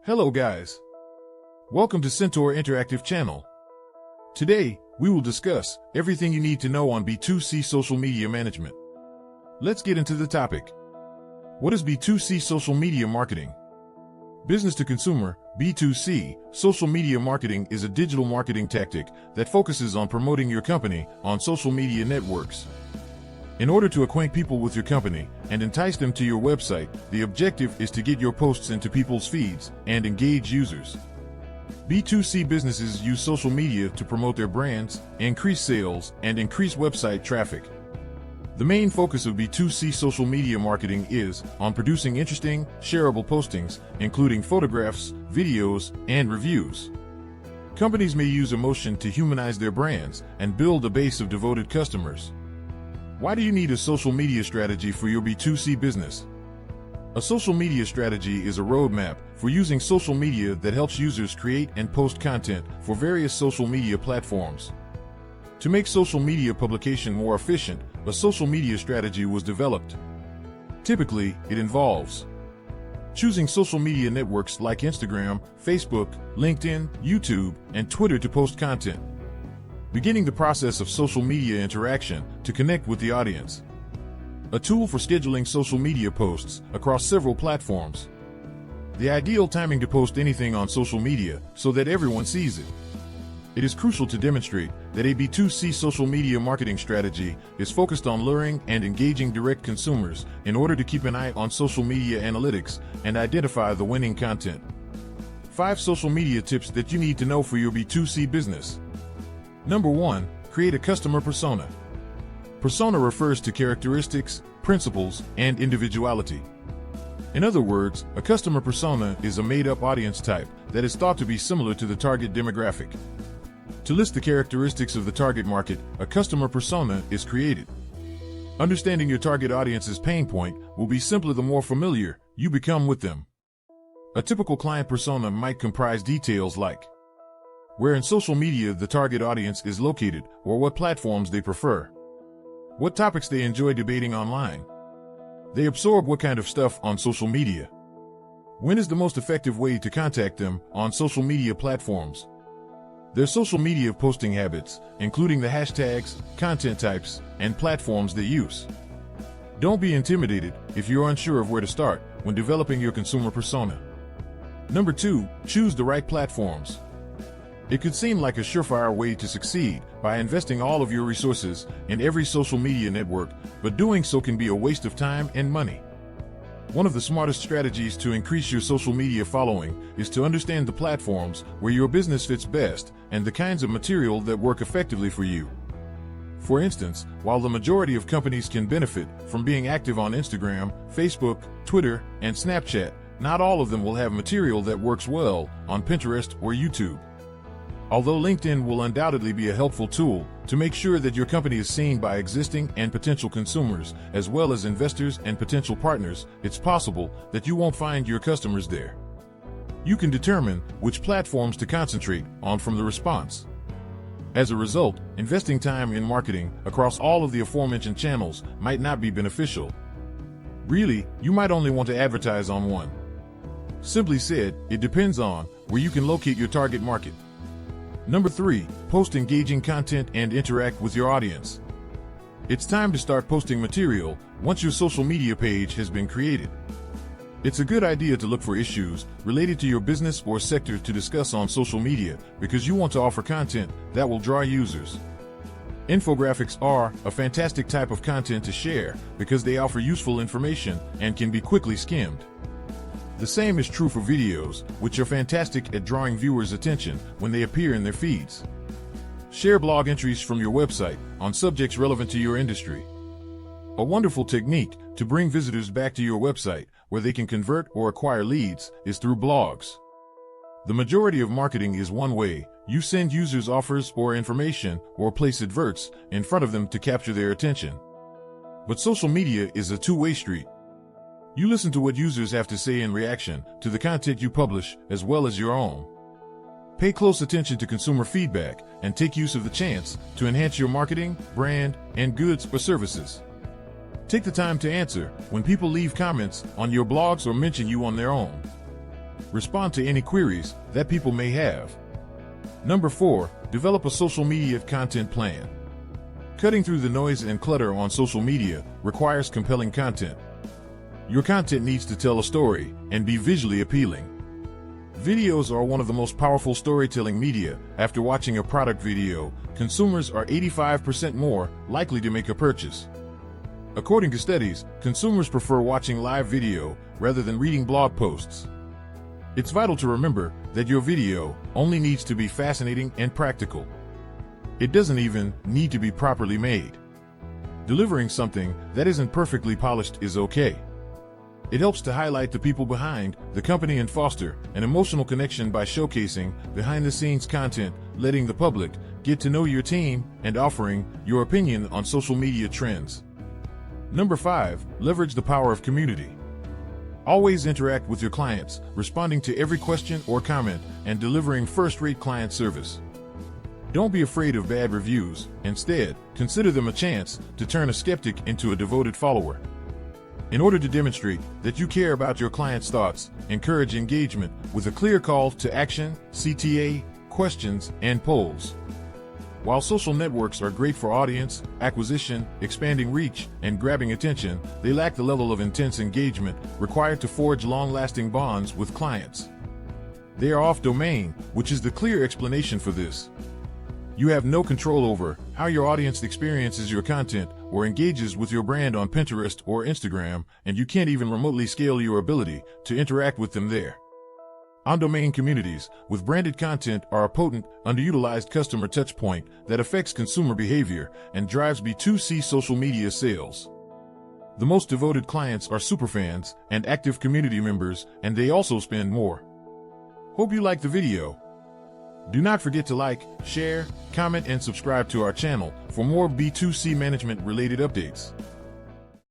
Hello guys. Welcome to Centaur Interactive channel. Today, we will discuss everything you need to know on B2C social media management. Let's get into the topic. What is B2C social media marketing? Business to consumer, B2C, social media marketing is a digital marketing tactic that focuses on promoting your company on social media networks. In order to acquaint people with your company and entice them to your website, the objective is to get your posts into people's feeds and engage users. B2C businesses use social media to promote their brands, increase sales, and increase website traffic. The main focus of B2C social media marketing is on producing interesting, shareable postings, including photographs, videos, and reviews. Companies may use emotion to humanize their brands and build a base of devoted customers. Why do you need a social media strategy for your B2C business? A social media strategy is a roadmap for using social media that helps users create and post content for various social media platforms. To make social media publication more efficient, a social media strategy was developed. Typically, it involves choosing social media networks like Instagram, Facebook, LinkedIn, YouTube, and Twitter to post content. Beginning the process of social media interaction to connect with the audience. A tool for scheduling social media posts across several platforms. The ideal timing to post anything on social media so that everyone sees it. It is crucial to demonstrate that a B2C social media marketing strategy is focused on luring and engaging direct consumers in order to keep an eye on social media analytics and identify the winning content. 5 social media tips that you need to know for your B2C business. Number 1. Create a customer persona. Persona refers to characteristics, principles, and individuality. In other words, a customer persona is a made-up audience type that is thought to be similar to the target demographic. To list the characteristics of the target market, a customer persona is created. Understanding your target audience's pain point will be simpler the more familiar you become with them. A typical client persona might comprise details like where in social media the target audience is located or what platforms they prefer, what topics they enjoy debating online, they absorb what kind of stuff on social media, when is the most effective way to contact them on social media platforms, their social media posting habits, including the hashtags, content types, and platforms they use. Don't be intimidated if you're unsure of where to start when developing your consumer persona. Number 2, choose the right platforms. It could seem like a surefire way to succeed by investing all of your resources in every social media network, but doing so can be a waste of time and money. One of the smartest strategies to increase your social media following is to understand the platforms where your business fits best and the kinds of material that work effectively for you. For instance, while the majority of companies can benefit from being active on Instagram, Facebook, Twitter, and Snapchat, not all of them will have material that works well on Pinterest or YouTube. Although LinkedIn will undoubtedly be a helpful tool to make sure that your company is seen by existing and potential consumers, as well as investors and potential partners, it's possible that you won't find your customers there. You can determine which platforms to concentrate on from the response. As a result, investing time in marketing across all of the aforementioned channels might not be beneficial. Really, you might only want to advertise on one. Simply said, it depends on where you can locate your target market. Number 3, post engaging content and interact with your audience. It's time to start posting material once your social media page has been created. It's a good idea to look for issues related to your business or sector to discuss on social media because you want to offer content that will draw users. Infographics are a fantastic type of content to share because they offer useful information and can be quickly skimmed. The same is true for videos, which are fantastic at drawing viewers' attention when they appear in their feeds. Share blog entries from your website on subjects relevant to your industry. A wonderful technique to bring visitors back to your website where they can convert or acquire leads is through blogs. The majority of marketing is one way. You send users offers or information or place adverts in front of them to capture their attention. But social media is a two-way street. You listen to what users have to say in reaction to the content you publish as well as your own. Pay close attention to consumer feedback and take use of the chance to enhance your marketing, brand, and goods or services. Take the time to answer when people leave comments on your blogs or mention you on their own. Respond to any queries that people may have. Number 4, develop a social media content plan. Cutting through the noise and clutter on social media requires compelling content. Your content needs to tell a story and be visually appealing. Videos are one of the most powerful storytelling media. After watching a product video, consumers are 85% more likely to make a purchase. According to studies, consumers prefer watching live video rather than reading blog posts. It's vital to remember that your video only needs to be fascinating and practical. It doesn't even need to be properly made. Delivering something that isn't perfectly polished is okay. It helps to highlight the people behind the company and foster an emotional connection by showcasing behind-the-scenes content, letting the public get to know your team, and offering your opinion on social media trends. Number 5, leverage the power of community. Always interact with your clients, responding to every question or comment, and delivering first-rate client service. Don't be afraid of bad reviews. Instead, consider them a chance to turn a skeptic into a devoted follower. In order to demonstrate that you care about your clients' thoughts, encourage engagement with a clear call to action, CTA, questions, and polls. While social networks are great for audience acquisition, expanding reach, and grabbing attention, they lack the level of intense engagement required to forge long-lasting bonds with clients. They are off-domain, which is the clear explanation for this. You have no control over how your audience experiences your content or engages with your brand on Pinterest or Instagram, and you can't even remotely scale your ability to interact with them there. On-domain communities with branded content are a potent, underutilized customer touchpoint that affects consumer behavior and drives B2C social media sales. The most devoted clients are superfans and active community members, and they also spend more. Hope you liked the video. Do not forget to like, share, comment, and subscribe to our channel for more B2C management related updates.